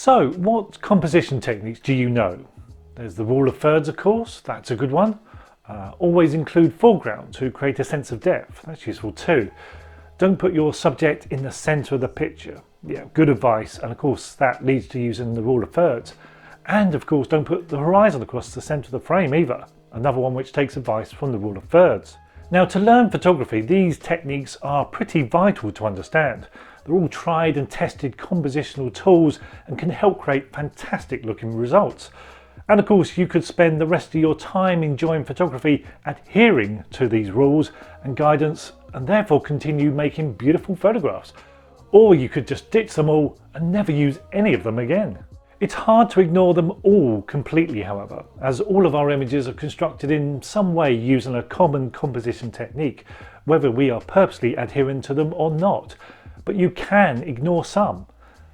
So, what composition techniques do you know? There's the rule of thirds, of course, that's a good one. Always include foreground to create a sense of depth, that's useful too. Don't put your subject in the centre of the picture. Yeah, good advice, and of course that leads to using the rule of thirds. And of course don't put the horizon across the centre of the frame either, another one which takes advice from the rule of thirds. Now, to learn photography, these techniques are pretty vital to understand. They're all tried and tested compositional tools and can help create fantastic looking results. And of course you could spend the rest of your time enjoying photography adhering to these rules and guidance and therefore continue making beautiful photographs. Or you could just ditch them all and never use any of them again. It's hard to ignore them all completely, however, as all of our images are constructed in some way using a common composition technique, whether we are purposely adhering to them or not. But you can ignore some.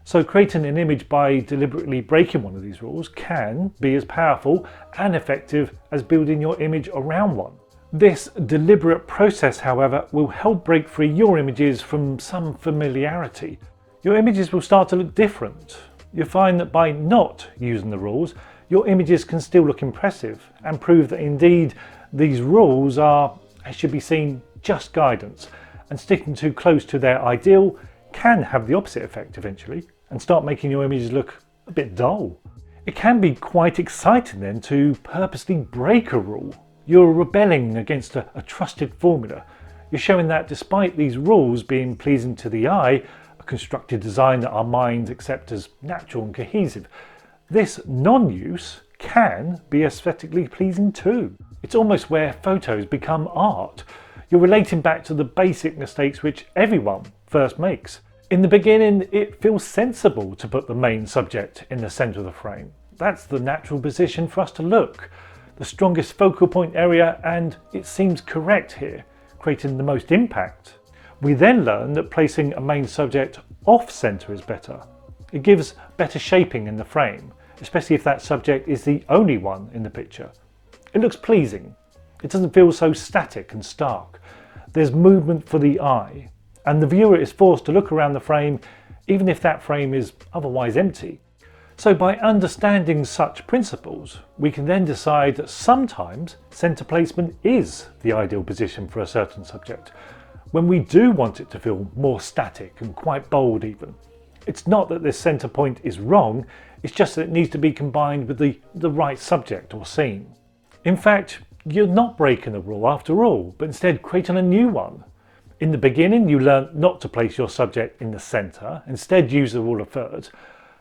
So creating an image by deliberately breaking one of these rules can be as powerful and effective as building your image around one. This deliberate process, however, will help break free your images from some familiarity. Your images will start to look different. You'll find that by not using the rules, your images can still look impressive and prove that indeed these rules are, as should be seen, just guidance, and sticking too close to their ideal can have the opposite effect eventually and start making your images look a bit dull. It can be quite exciting then to purposely break a rule. You're rebelling against a trusted formula. You're showing that despite these rules being pleasing to the eye, a constructed design that our minds accept as natural and cohesive, this non-use can be aesthetically pleasing too. It's almost where photos become art. You're relating back to the basic mistakes which everyone first makes. In the beginning, it feels sensible to put the main subject in the centre of the frame. That's the natural position for us to look, the strongest focal point area, and it seems correct here, creating the most impact. We then learn that placing a main subject off-centre is better. It gives better shaping in the frame, especially if that subject is the only one in the picture. It looks pleasing. It doesn't feel so static and stark. There's movement for the eye, and the viewer is forced to look around the frame even if that frame is otherwise empty. So by understanding such principles, we can then decide that sometimes centre placement is the ideal position for a certain subject, when we do want it to feel more static and quite bold even. It's not that this centre point is wrong, it's just that it needs to be combined with the right subject or scene. In fact, you're not breaking a rule after all, but instead creating a new one. In the beginning, you learned not to place your subject in the centre, instead use the rule of thirds.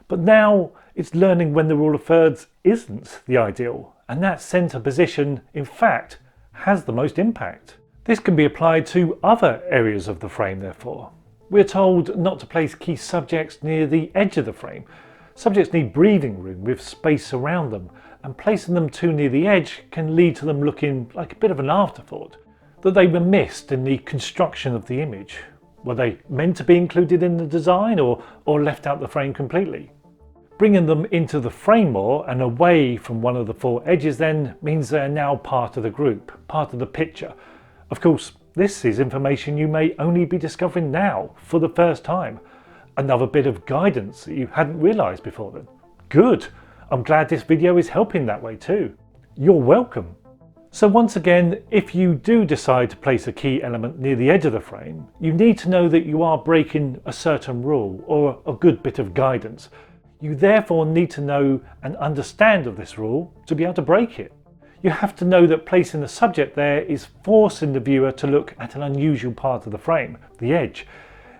But now it's learning when the rule of thirds isn't the ideal, and that centre position, in fact, has the most impact. This can be applied to other areas of the frame, therefore. We're told not to place key subjects near the edge of the frame. Subjects need breathing room with space around them, and placing them too near the edge can lead to them looking like a bit of an afterthought, that they were missed in the construction of the image. Were they meant to be included in the design or left out the frame completely? Bringing them into the frame more and away from one of the four edges then means they're now part of the group, part of the picture. Of course, this is information you may only be discovering now for the first time. Another bit of guidance that you hadn't realised before then. Good! I'm glad this video is helping that way too. You're welcome. So once again, if you do decide to place a key element near the edge of the frame, you need to know that you are breaking a certain rule or a good bit of guidance. You therefore need to know and understand of this rule to be able to break it. You have to know that placing the subject there is forcing the viewer to look at an unusual part of the frame, the edge.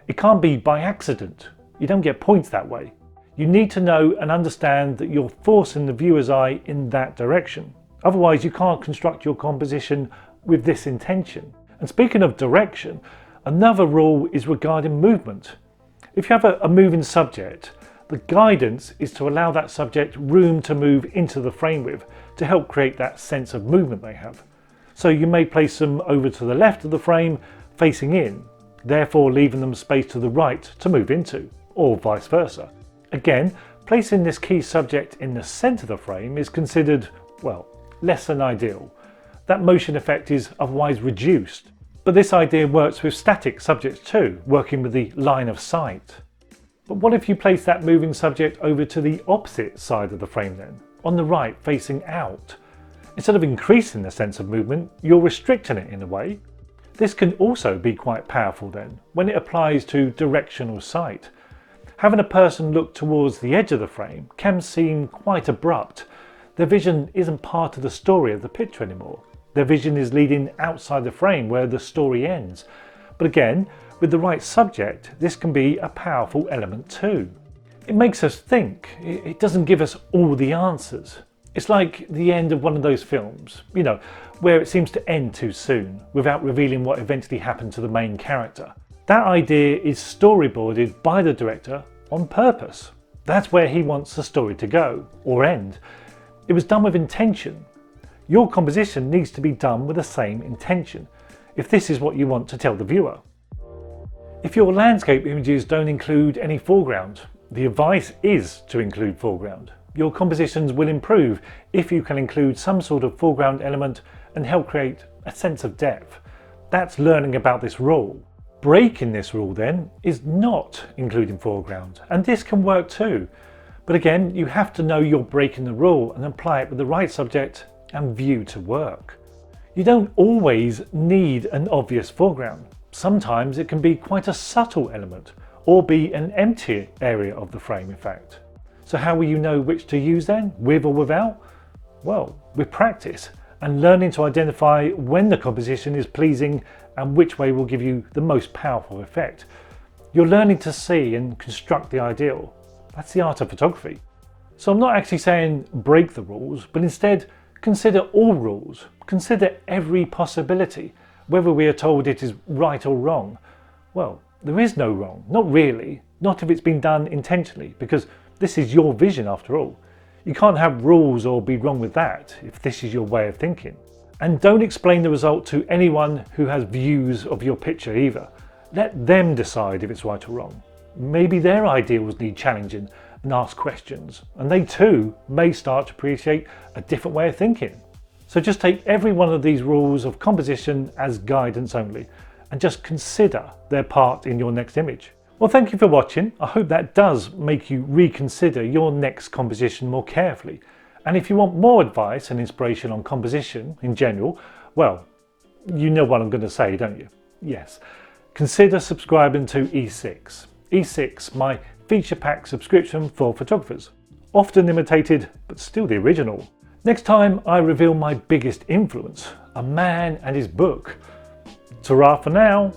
It can't be by accident. You don't get points that way. You need to know and understand that you're forcing the viewer's eye in that direction. Otherwise, you can't construct your composition with this intention. And speaking of direction, another rule is regarding movement. If you have a moving subject, the guidance is to allow that subject room to move into the frame with to help create that sense of movement they have. So you may place them over to the left of the frame facing in, therefore leaving them space to the right to move into, or vice versa. Again, placing this key subject in the centre of the frame is considered, well, less than ideal. That motion effect is otherwise reduced. But this idea works with static subjects too, working with the line of sight. But what if you place that moving subject over to the opposite side of the frame then, on the right facing out? Instead of increasing the sense of movement, you're restricting it in a way. This can also be quite powerful then, when it applies to directional sight. Having a person look towards the edge of the frame can seem quite abrupt. Their vision isn't part of the story of the picture anymore. Their vision is leading outside the frame where the story ends. But again, with the right subject, this can be a powerful element too. It makes us think. It doesn't give us all the answers. It's like the end of one of those films, where it seems to end too soon, without revealing what eventually happened to the main character. That idea is storyboarded by the director on purpose. That's where he wants the story to go, or end. It was done with intention. Your composition needs to be done with the same intention, if this is what you want to tell the viewer. If your landscape images don't include any foreground, the advice is to include foreground. Your compositions will improve if you can include some sort of foreground element and help create a sense of depth. That's learning about this rule. Breaking this rule then is not including foreground, and this can work too. But again, you have to know you're breaking the rule and apply it with the right subject and view to work. You don't always need an obvious foreground. Sometimes it can be quite a subtle element, or be an empty area of the frame in fact. So how will you know which to use then, with or without? Well, with practice and learning to identify when the composition is pleasing and which way will give you the most powerful effect. You're learning to see and construct the ideal. That's the art of photography. So I'm not actually saying break the rules, but instead consider all rules. Consider every possibility, whether we are told it is right or wrong. Well, there is no wrong, not really, not if it's been done intentionally, because this is your vision after all. You can't have rules or be wrong with that if this is your way of thinking. And don't explain the result to anyone who has views of your picture either. Let them decide if it's right or wrong. Maybe their ideals need challenging and ask questions, and they too may start to appreciate a different way of thinking. So just take every one of these rules of composition as guidance only, and just consider their part in your next image. Well, thank you for watching. I hope that does make you reconsider your next composition more carefully. And if you want more advice and inspiration on composition in general, well, you know what I'm going to say, don't you? Yes. Consider subscribing to E6. E6, my feature pack subscription for photographers. Often imitated, but still the original. Next time I reveal my biggest influence, a man and his book. Ta-ra for now.